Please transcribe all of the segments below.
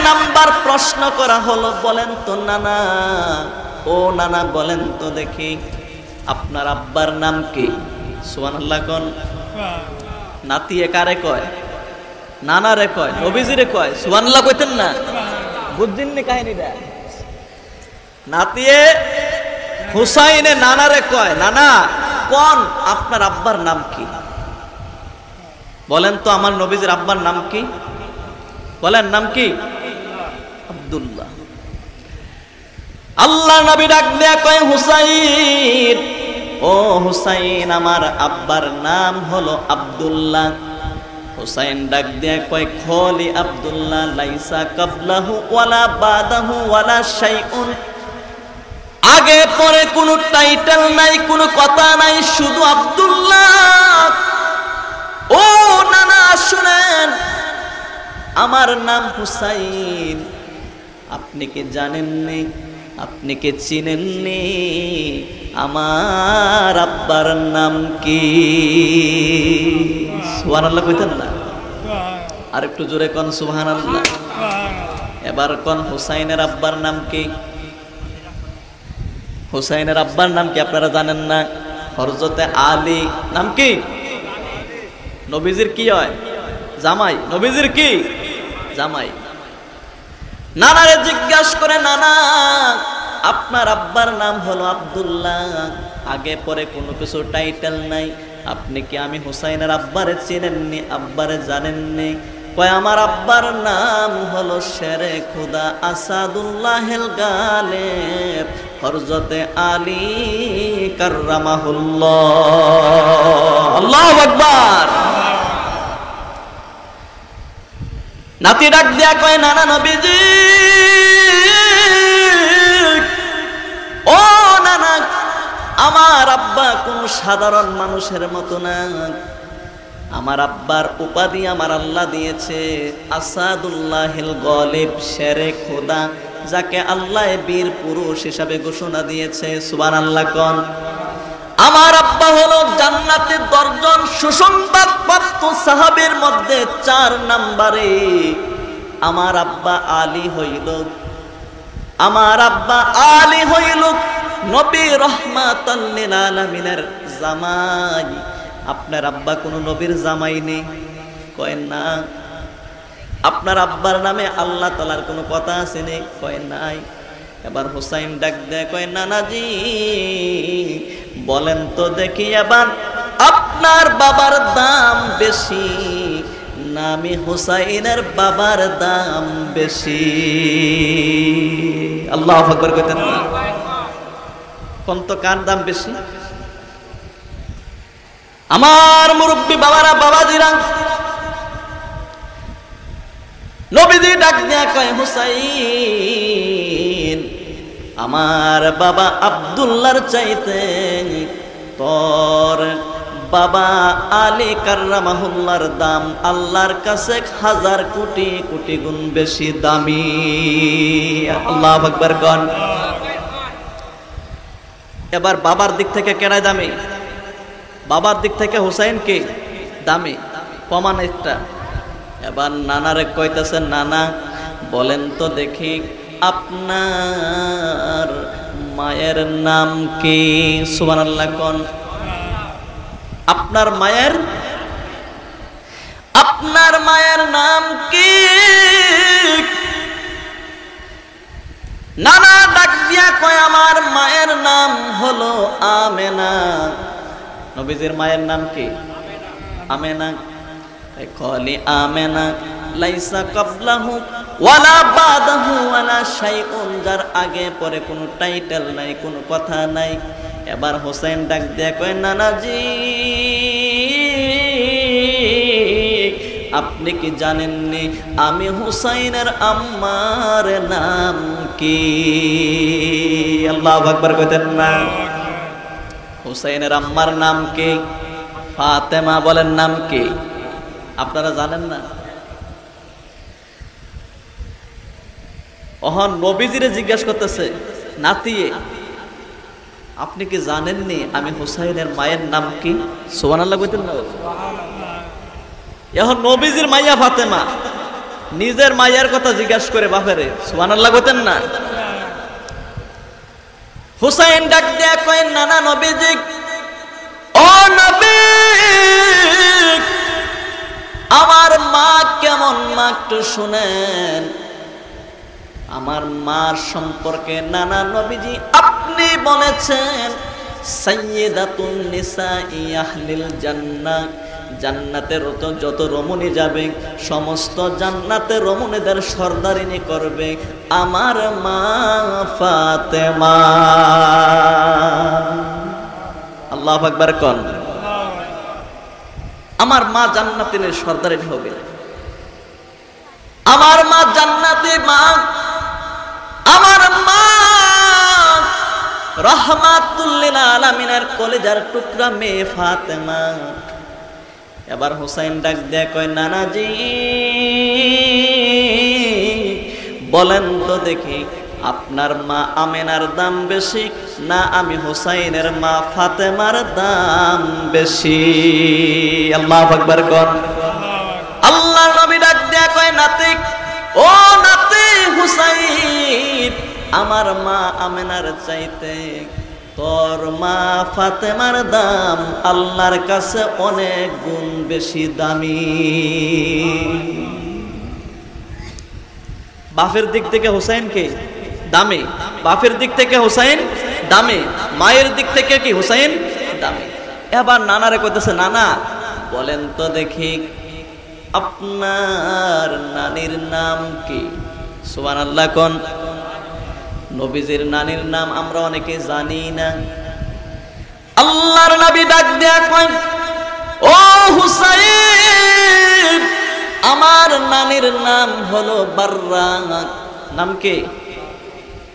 Number প্রশ্ন করা হলো, বলেন তো নানা, ও নানা বলেন তো দেখি আপনার আব্বার নাম কি? সুবহানাল্লাহ কোন। নাতিয়ে কারে কয়? নানারে কয়, নবীজিরে কয়। সুবহানাল্লাহ কইতেন না? বুঝছেন নি কাহিনীটা? নাতিয়ে হুসাইনে নানারে কয়, নানা কোন আপনার আব্বার নাম কি? বলেন তো আমার নবীজির আব্বার নাম কি? বলেন নাম কি? আব্দুল্লাহ। আল্লাহ নবী ডাক দেয়া কয়, হুসাইন, ও হুসাইন আমার আব্বার নাম হলো আব্দুল্লাহ। হুসাইন ডাক দেয়া কয়, খলি আব্দুল্লাহ লাইসা কাবলাহু ওয়ালা বাদাহু ওয়ালা শাইউন। আগে পরে কোনো টাইটেল নাই, কোনো কথা নাই, শুধু আব্দুল্লাহ। ও নানা শুনেন, আমার নাম হুসাইন। আপনি কি জানেননি, আপনি কি চিনেননি আমার আব্বার নাম কি? সুবহানাল্লাহ কইতেন না? আর একটু জোরে কোন সুবহানাল্লাহ। এবার কোন হুসাইনের আব্বার নাম কি? হুসাইনের আব্বার নাম কি আপনারা জানেন না? হযরতে আলী। নাম কি? নবীজির কি হয়? জামাই। নবীজির কি? জামাই। নানারে জিজ্ঞাসা করে, নানা আপনার আব্বার নাম হলো আব্দুল্লাহ, আগে পরে কোনো কিছু টাইটেল নাই, আপনি কি আমি হুসাইনের আব্বারে চিনেননি, আব্বারে জানেননি? কয় আমার আব্বার নাম হলো শেরে খুদা আসাদুল্লাহিল গালিব হযরতে আলী কাররামাহুল্লাহ। আল্লাহু আকবার। নাতি ডাক দিয়া কয়, নানা নবীজি, ও নানা আমার আব্বা কোন সাধারণ মানুষের মতো না। আমার আব্বার উপাধি আমার আল্লাহ দিয়েছে আসাদুল্লাহিল গালিব, শেরে খোদা, যাকে আল্লাহ বীর পুরুষ হিসাবে ঘোষণা দিয়েছে। সুবহানাল্লাহ কোন। আমার আব্বা হলো জান্নাতের 10 জন সুসংবাদ প্রাপ্ত সাহাবীর মধ্যে 4 নম্বরে আমার আব্বা আলী হইল। আমার আব্বা আলী হইল নবী রাহমাতাল লিল আলামিনের জামাই। আপনার আব্বা কোন নবীর জামাই নেই? কয় না। আপনার আব্বার নামে আল্লাহ তাআলার কোনো কথা আছে নেই? কয় নাই। এবার হুসাইন ডাক দেয়, কয় নানাজি বলেন তো দেখি এবার আপনার বাবার দাম বেশি না আমি হুসাইনের বাবার দাম বেশি? আল্লাহু আকবার কইতেন না? কোন তো কার দাম বেশি? আমার মুরব্বী বাবারা, বাবাজিরা, নবীজি ডাক দিয়া কয়, হুসাইন আমার বাবা আব্দুল্লাহর চাইতে তোর বাবা আলী কাররামাহুল্লাহর দাম আল্লাহর কাছে 1000 কোটি কোটি গুণ বেশি দামি। আল্লাহু আকবার কোন। এবার বাবার দিক থেকে কেডা দামি? বাবার দিক থেকে হুসাইন কে দামি? প্রমাণ একটা। এবার নানারে কইতেছেন, নানা বলেন তো দেখি আপনার মায়ের নাম কি? সুবহানাল্লাহ কোন। আপনার মায়ের নাম কি? নানা ডাক দিয়া কয়, আমার মায়ের নাম হলো আমেনা। নবীজির মায়ের নাম কি? আমেনা। খলি আমেনা লাইসা কাবলাহু ওয়ালা বাদাহু ওয়ালা শাইউন, যার আগে পরে কোনো টাইটেল নাই, কোনো কথা নাই। এবার হোসেন ডাক দিয়ে কয়, নানাজি আপনি কি জানেননি আমি হুসাইনের আম্মার নাম কি? আল্লাহু আকবার কইতেন না? হুসাইনের আম্মার নাম কি? ফাতেমা। বলেন নাম কি? আপনারা জানেন না? ওহন নবীজিরে জিজ্ঞাসা করতেছে, নাতিয়ে আপনি কি জানেননি আমি হুসাইনের মায়ের নাম কি? সুবহানাল্লাহ কইতেন না? এখন নবীজির মাইয়া ফাতেমা, নিজের মায়ের কথা জিজ্ঞাসা করে বাপেরে, সুবহানাল্লাহ কইতেন না? হুসাইন ডাক দিয়া কয়, নানা নবীজি, ও নবী, আমার মা কেমন মা একটু শুনেন। আমার মার সম্পর্কে নানা নবীজি আপনি বলেছেন সাইয়্যিদাতুন নিসাই আহলিল জান্নাহ, জান্নাতের যত রমণী যাবে সমস্ত জান্নাতের রমণীদের সর্দারিনী করবে আমার মা ফাতেমা। আল্লাহু আকবার কোন। আমার মা জান্নাতের সর্দারিনী হবে, আমার মা জান্নাতি মা, আমার মা রাহমাতুল লিল আলামিনের কলিজার টুকরা মেয়ে ফাতেমা। এবার হুসাইন ডাক দেয়া কয়, নানাজি বলেন তো দেখি, আপনার মা আমেনার দাম বেশি না আমি হুসাইনের মা ফাতেমার দাম বেশি? আল্লাহু আকবার কোন। আল্লাহর নবী ডাক দেয়া কয়, নাতি, ও নাতি হুসাইন, আমার মা আমেনার চাইতে তোর মা ফাতেমার দাম আল্লাহর কাছে অনেক গুণ বেশি দামি। বাপের দিক থেকে হুসাইন কে দামি, বাপের দিক থেকে হুসাইন দামি, মায়ের দিক থেকে কি হুসাইন দামি। এবার নানারে কইতেছে, নানা বলেন তো দেখি আপনার নানির নাম কি? সুবহানাল্লাহ কোন। নবীজির নানির নাম আমরা অনেকে জানি না। আল্লাহর নবী ডাক দেয়া কয়, ও হুসাইন, আমার নানির নাম হলো বাররা। নাম কি?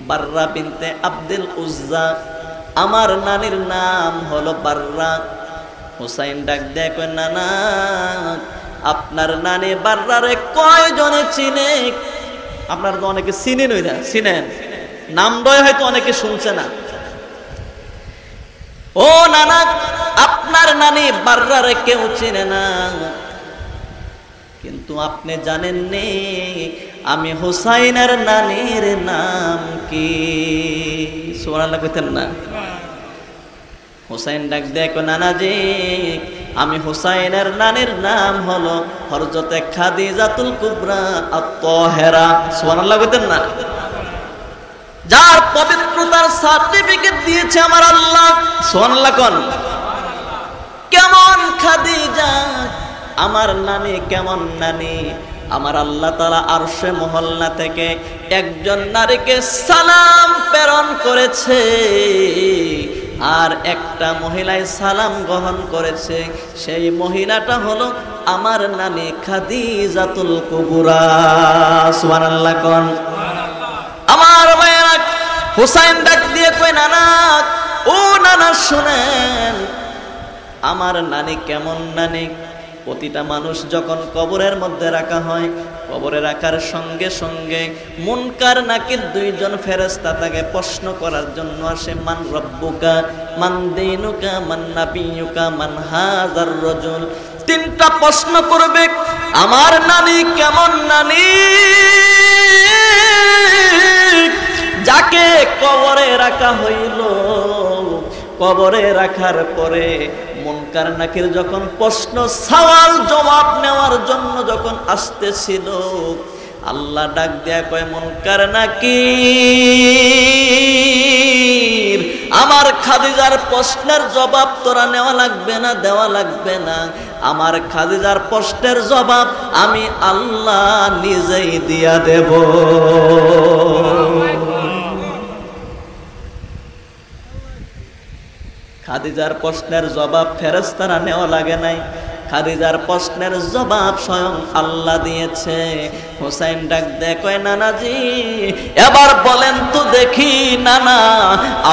বাররা বিনতে আব্দুল উজ্জা। আমার নানির নাম হলো বাররা। হুসাইন ডাক দেয়া কয়, নানা আপনার নানি বাররারে কয়জনে চিনে? আপনার তো অনেকে চিনেন, ওই না চিনেন, নাম দয় হয়তো অনেকে শুনছে না। ও নানা, আপনার নানি বাররারে কেউ চিনে না, কিন্তু আপনি জানেন নি আমি হুসাইনের নানির নাম কি? সুবহানাল্লাহ কইতেন না? হুসাইন ডাক দেখো, নানাজি আমি হুসাইনের নানির নাম হলো হযরতে খাদিজাতুল কুবরা আত-তাহেরা। সুবহানাল্লাহ কইতেন না? যার পবিত্রতার সার্টিফিকেট দিয়েছে আমার আল্লাহ। সুবহানাল্লাহ কোন। কেমন খাদিজা, আমার নানি কেমন নানি। আমার আল্লাহ তাআলা আরশে মহল্লা থেকে একজন নারীকে সালাম প্রেরণ করেছে, আর একটা মহিলায় সালাম গ্রহণ করেছে। সেই মহিলাটা হলো আমার নানি খাদিজাতুল কুবরা। সুবহানাল্লাহ কোন। আমার ভাইয়েরা, হুসাইন ডাক দিয়ে কই, নানা, ও নানা শুনেন, আমার নানি কেমন নানি। প্রতিটা মানুষ যখন কবরের মধ্যে রাখা হয়, কবরে রাখার সঙ্গে সঙ্গে মুনকার নাকির দুইজন ফেরেশতা তাকে প্রশ্ন করার জন্য আসে, মান রব্বুকা, মান দীনুকা, মান নাবিয়ুকা, মান হাযার রাজুল। তিনটা প্রশ্ন করবে, আমার নানি কেমন নানি, যাকে কবরে রাখা হইল। কবরে রাখার পরে মুনকার নাকির যখন প্রশ্ন সওয়াল জবাব নেওয়ার জন্য যখন আসতেছিল, আল্লাহ ডাক দেয়া কয়, মুনকার নাকির, আমার খাদিজার প্রশ্নের জবাব তোরা নেওয়া লাগবে না, দেওয়া লাগবে না। আমার খাদিজার প্রশ্নের জবাব আমি আল্লাহ নিজেই দিয়া দেব। খাদিজার প্রশ্নের জবাব ফেরেশতারা নেওয়া লাগে নাই, খাদিজার প্রশ্নের জবাব স্বয়ং আল্লাহ দিয়েছে। হুসাইন ডাক দেয় কয়, নানাজি এবার বলেন তো দেখি, নানা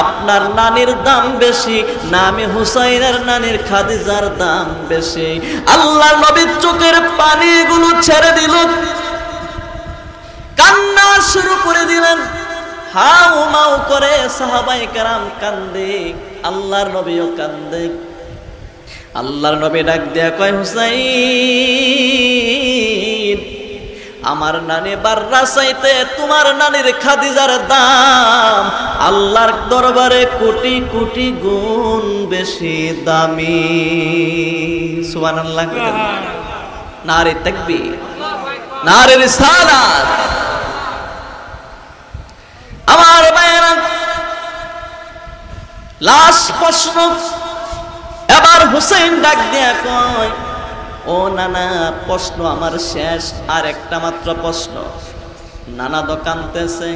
আপনার নানির দাম বেশি না আমি হুসাইনের নানির খাদিজার দাম বেশি? আল্লাহর নবীর চোখের পানিগুলো ছেড়ে দিল, কান্না শুরু করে দিলেন। হাউ মাউ করে সাহাবায়ে কেরাম কান্দে, আল্লাহর নবীও কান্দে। আল্লাহর নবী ডাক দেয়া কয়, হুসাইন আমার নানি বাররা চাইতে তোমার নানির খাদিজার দাম আল্লাহর দরবারে কোটি কোটি গুণ বেশি দামি। সুবহানাল্লাহ। নারে তাকবীর, নারে রিসালাত। আমার ভাইরা, লাস্ট প্রশ্ন। এবার হুসাইন ডাক দিয়া কয়, ও নানা, প্রশ্ন আমার শেষ, আর একটা মাত্র প্রশ্ন। নানা তো কাঁদতেছে।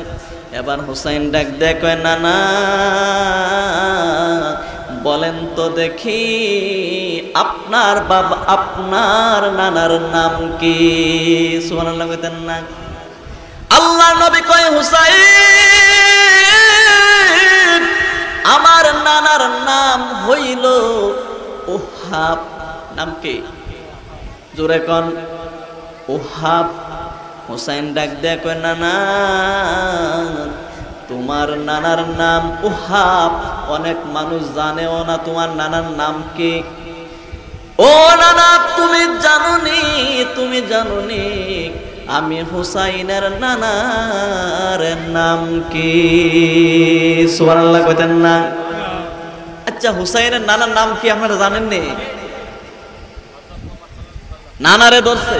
এবার হুসাইন ডাক দিয়ে কয়, নানা বলেন তো দেখি আপনার বাবা, আপনার নানার নাম কি? সুবহানাল্লাহ কইতেন না? আল্লাহর নবী কয়, হুসাইন আমার নানার নাম হইল ওহাব। নাম কি? জোরে কোন। ওহাব। হুসাইন ডাক দেয়া কয়, নানা তোমার নানার নাম ওহাব, অনেক মানুষ জানেও না তোমার নানার নাম কি। ও নানা, তুমি জানোনি, তুমি জানোনি আমি হুসাইনের নানার নাম কি? সুবহানাল্লাহ কইতেন না? আচ্ছা, হুসাইনের নানার নাম কি আপনারা জানেন নি? নানারে ধরছে।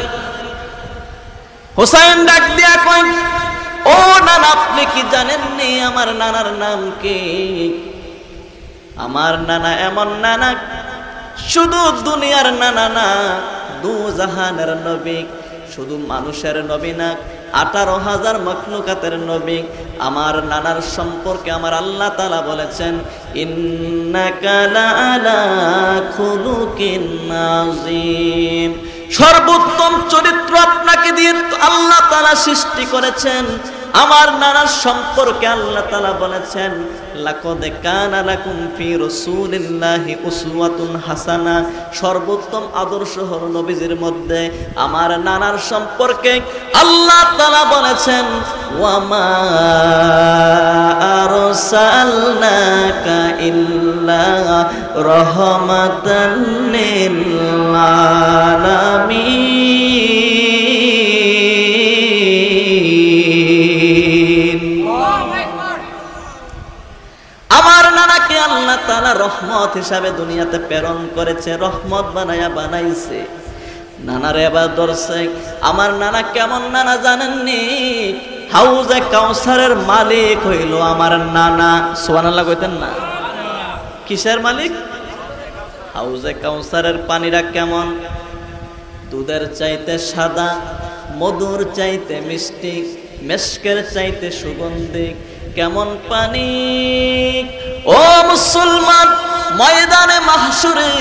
হুসাইন ডাক দিয়া কয়, ও নানা আপনি কি জানেননি আমার নানার নাম কি? আমার নানা এমন নানা, শুধু দুনিয়ার নানা না, দু জাহানের নবী, শুধু মানুষের নবী না, 18,000 মখলুকাতের নবী। আমার নানার সম্পর্কে আমার আল্লাহ তাআলা বলেছেন, ইন্নাকা লাআলা খুলুকিন নাযীম। সর্বোত্তম চরিত্র আপনাকে দিয়ে আল্লাহ তাআলা সৃষ্টি করেছেন। আমার নানার সম্পর্কে আল্লাহ তাআলা বলেছেন, লাকাদ কানা লাকুম ফি রাসূলিল্লাহি উসওয়াতুন হাসানা। সর্বোত্তম আদর্শ হলো নবীজির মধ্যে। আমার নানার সম্পর্কে আল্লাহ তাআলা বলেছেন, ওয়া মা আরসালনাকা ইল্লা রাহমাতাল লিল আলামিন। আমার নানাকে আল্লাহ তাআলা রহমত হিসাবে দুনিয়াতে প্রেরণ করেছে, রহমত বানাইছে। নানারে এবার ধরছে। আমার নানা কেমন নানা জানেননি? হাউজে কাউসারের মালিক হইল আমার নানা। সুবহানাল্লাহ কইতেন না? কিসের মালিক? হাউজে কাউসারের পানিরা কেমন? দুধের চাইতে সাদা, মধুর চাইতে মিষ্টি, মেশকের চাইতে সুগন্ধি। কেমন পানি! ও মুসলমান, ময়দানে মাহশুরে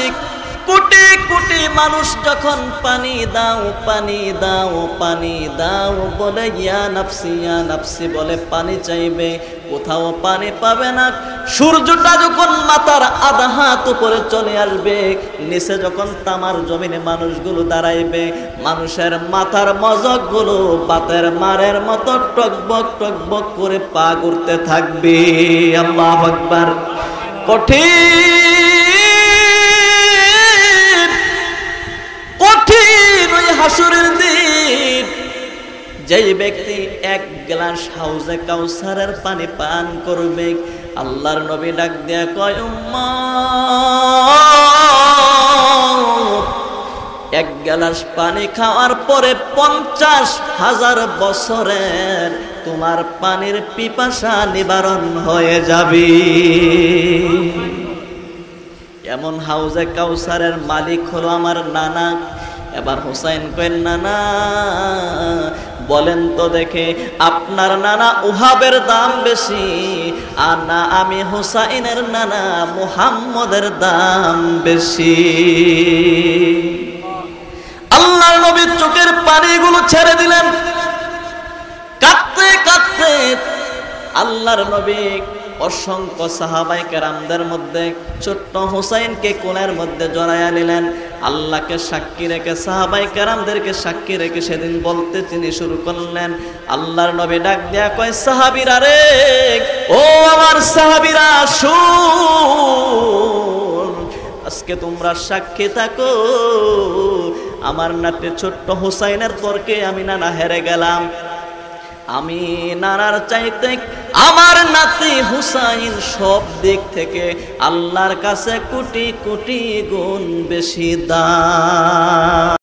কোটি কোটি মানুষ যখন পানি দাও, পানি দাও, পানি দাও বলে ইয়া নাফসি বলে পানি চাইবে, কোথাও পানি পাবে না। সূর্যটা যখন মাথার আধা হাত উপরে চলে আসবে, নিচে যখন তামার জমিনে মানুষগুলো দাঁড়াইবে, মানুষের মাথার মজকগুলো বাতের মারের মতো টকবক টকবক করে পা ঘুরতে থাকবে। আল্লাহু আকবার। কঠিন ওই হাসরের দিন, যেই ব্যক্তি এক গ্লাস হাউজে কাউসারের পানি পান করবে, আল্লাহর নবী ডাক দিয়া কয়, উম্মত এক গ্লাস পানি খাওয়ার পরে 50,000 বছরের তোমার পানির পিপাসা নিবারণ হয়ে যাবে। এমন হাউজে কাউসারের মালিক হলো আমার নানা। এবার হুসাইন কইল, নানা বলেন তো দেখে আপনার নানা ওহাবের দাম বেশি, আর না আমি হুসাইনের নানা মুহাম্মদের দাম বেশি। আল্লাহর নবী চোখের পানিগুলো ছেড়ে দিলেন। কাঁদতে কাঁদতে আল্লাহর নবী অসংখ্য সাহাবায়ে কেরামদের মধ্যে ছোট্ট হুসাইনকে কোলের মধ্যে জড়াইয়া নিলেন। আল্লাহকে সাক্ষী রেখে, সাহাবায়ে কেরামদেরকে সাক্ষী রেখে সেদিন বলতে তিনি শুরু করলেন। আল্লাহর নবী ডাক দিয়া কয়, সাহাবীরা রে, ও আমার সাহাবীরা শুন, আজকে তোমরা সাক্ষী থাকো, আমার নাতি ছোট্ট হুসাইনের তর্কে আমি নানা হেরে গেলাম। আমি নানার চাইতে আমার নাতি হুসাইন সব দিক থেকে আল্লাহর কাছে কোটি কোটি গুণ বেশি দাম।